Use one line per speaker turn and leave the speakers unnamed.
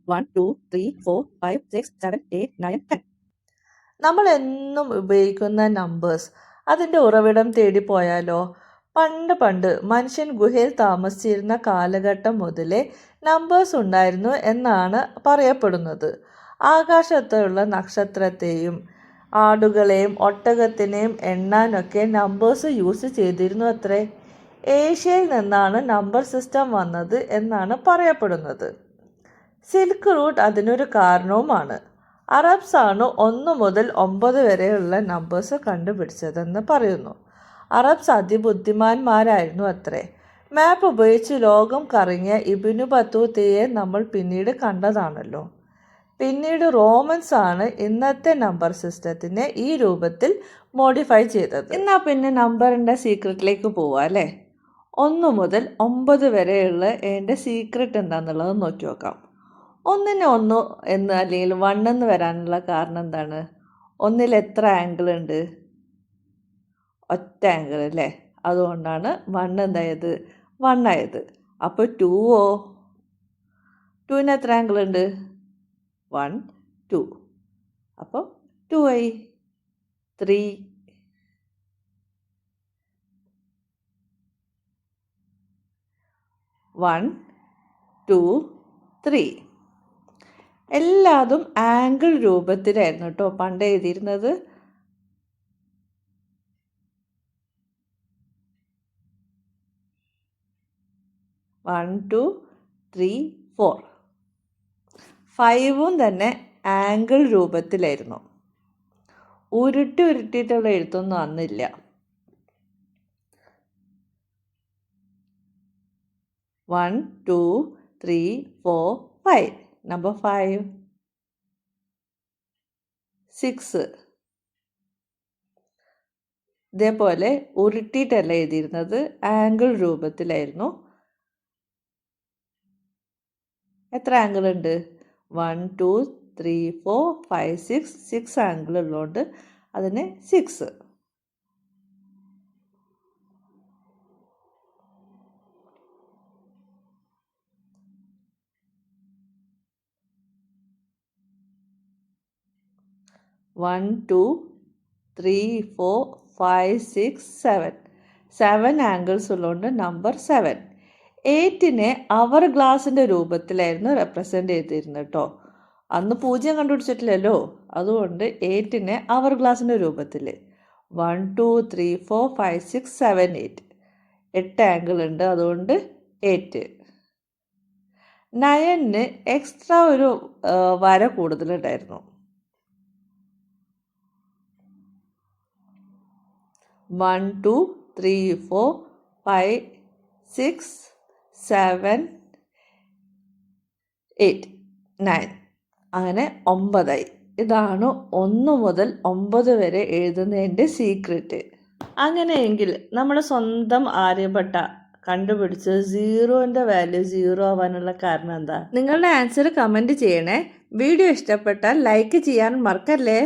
1 2 3 4 5 6 7 8 9 10.
നമ്മൾ എന്നും ഉപയോഗിക്കുന്ന നമ്പേഴ്സ് അതിൻ്റെ ഉറവിടം തേടി പോയാലോ? പണ്ട് മനുഷ്യൻ ഗുഹയിൽ താമസിച്ചിരുന്ന കാലഘട്ടം മുതലേ നമ്പേഴ്സ് ഉണ്ടായിരുന്നു എന്നാണ് പറയപ്പെടുന്നത്. ആകാശത്തുള്ള നക്ഷത്രത്തെയും ആടുകളെയും ഒട്ടകത്തിനെയും എണ്ണാനൊക്കെ നമ്പേഴ്സ് യൂസ് ചെയ്തിരുന്നു അത്രേ. ഏഷ്യയിൽ നിന്നാണ് നമ്പർ സിസ്റ്റം വന്നത് എന്നാണ് പറയപ്പെടുന്നത്. സിൽക്ക് റൂട്ട് അതിനൊരു കാരണവുമാണ്. അറബ്സാണ് 1 മുതൽ 9 വരെയുള്ള നമ്പേഴ്സ് കണ്ടുപിടിച്ചതെന്ന് പറയുന്നു. അറബ്സ് അതിബുദ്ധിമാന്മാരായിരുന്നു അത്രേ. മാപ്പ് ഉപയോഗിച്ച് ലോകം കറങ്ങിയ ഇബ്നു ബത്തൂത്തയെ നമ്മൾ പിന്നീട് കണ്ടതാണല്ലോ. പിന്നീട് റോമൻസ് ആണ് ഇന്നത്തെ നമ്പർ സിസ്റ്റത്തിനെ ഈ രൂപത്തിൽ മോഡിഫൈ ചെയ്തത്. എന്നാൽ പിന്നെ നമ്പറിൻ്റെ സീക്രട്ടിലേക്ക് പോവാം അല്ലേ? 1 മുതൽ 9 വരെയുള്ള എൻ്റെ സീക്രട്ട് എന്താണെന്നുള്ളത് നോക്കി നോക്കാം. 1ന് 1 എന്ന് അല്ലെങ്കിൽ 1 എന്ന് വരാനുള്ള കാരണം എന്താണ്? 1ൽ എത്ര ആംഗിൾ ഉണ്ട്? ഒറ്റ ആംഗിൾ അല്ലേ? അതുകൊണ്ടാണ് 1 എന്തായത്? 1 ആയത്. അപ്പോൾ 2ഓ? 2ന് എത്ര ആംഗിൾ ഉണ്ട്? 1 2. അപ്പോൾ 2 ആയി. 3 1 2 3. എല്ലാതും ആംഗിൾ രൂപത്തിലായിരുന്നു കേട്ടോ പണ്ട് എഴുതിയിരുന്നത്. One two 3 4. 5ഉം തന്നെ ആംഗിൾ രൂപത്തിലായിരുന്നു. ഉരുട്ടിയിട്ടുള്ള എഴുത്തൊന്നും അന്നില്ല. 1 2 3 4 5. നമ്പർ 5 6. ഇതേപോലെ ഉരുട്ടിയിട്ടല്ല എഴുതിയിരുന്നത്, ആംഗിൾ രൂപത്തിലായിരുന്നു. എത്ര ആംഗിൾ ഉണ്ട്? 1 2 3 4 5 6. 6 ആംഗിൾ ഉള്ളതുകൊണ്ട് അതിന് 6. One two 3 4 5 6 7. 7 ആംഗിൾസ് ഉള്ളതുകൊണ്ട് നമ്പർ 7. 8നെ അവർ ഗ്ലാസിൻ്റെ രൂപത്തിലായിരുന്നു റെപ്രസെൻ്റ് ചെയ്തിരുന്നത് കേട്ടോ. അന്ന് 0 കണ്ടുപിടിച്ചിട്ടില്ലല്ലോ, അതുകൊണ്ട് 8നെ അവർ ഗ്ലാസിൻ്റെ രൂപത്തിൽ. 1 2 3 4 5 6 7 8. 8 ആംഗിൾ ഉണ്ട്, അതുകൊണ്ട് 8. 9ന് എക്സ്ട്രാ ഒരു വര കൂടുതലുണ്ടായിരുന്നു. 1 2 3 4 5 6 7 8 9. അങ്ങനെ 9 ആയി. ഇതാണ് 1 മുതൽ 9 വരെ എഴുതുന്നതിൻ്റെ സീക്രട്ട്. അങ്ങനെയെങ്കിൽ നമ്മുടെ സ്വന്തം ആര്യഭട്ട കണ്ടുപിടിച്ച് 0ൻ്റെ വാല്യൂ 0 ആവാനുള്ള കാരണം എന്താ? നിങ്ങളുടെ ആൻസർ കമൻറ്റ് ചെയ്യണേ. വീഡിയോ ഇഷ്ടപ്പെട്ടാൽ ലൈക്ക് ചെയ്യാൻ മറക്കല്ലേ.